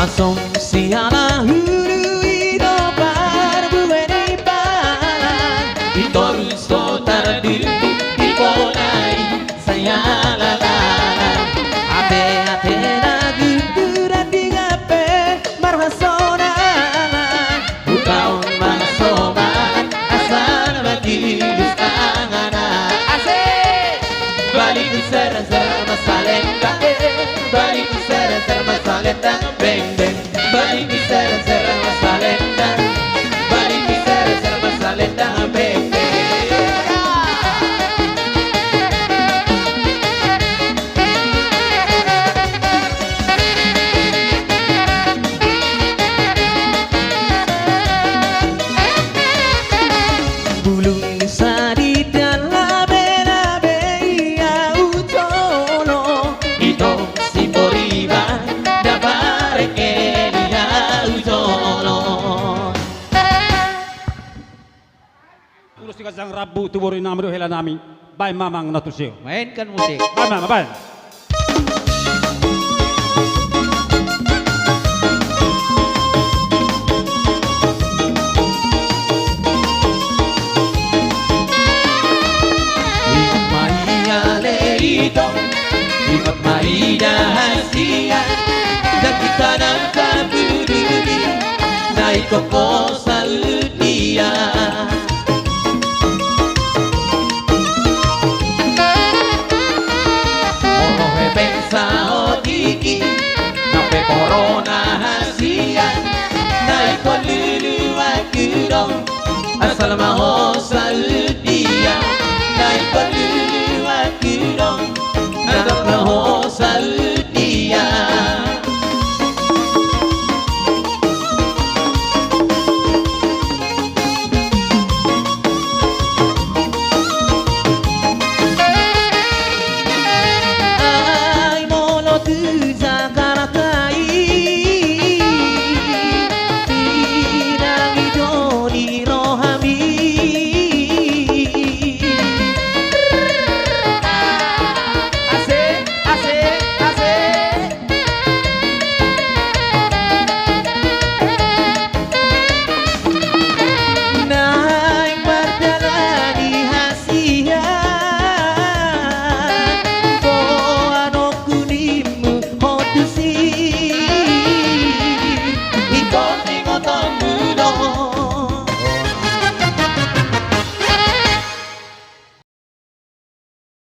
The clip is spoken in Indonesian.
Assumpsiana hulu do barbueni balan Itorso tardir di polai saya lalala Ate ate na gudura di gape marwasona Bukaon mga soman asal bagi istangana Asik balik ser-ser masalenda balik ser-ser masalenda beng beng balik ser-ser masalenda balik ser-ser masalenda beng beng bulung sari dan labe-labe ia utono ito si Boriba da bareke ia utono Ulos tiga sang Rabu tuburi namru hela nami bay mamang natusio. mainkan musik Bay mama bay. Ikut Maida Hasia dan kita nangka berdiri naik koko Saudia Ono hebeng saotiki nape corona Hasia naik kolulu akudong asal maho Saudia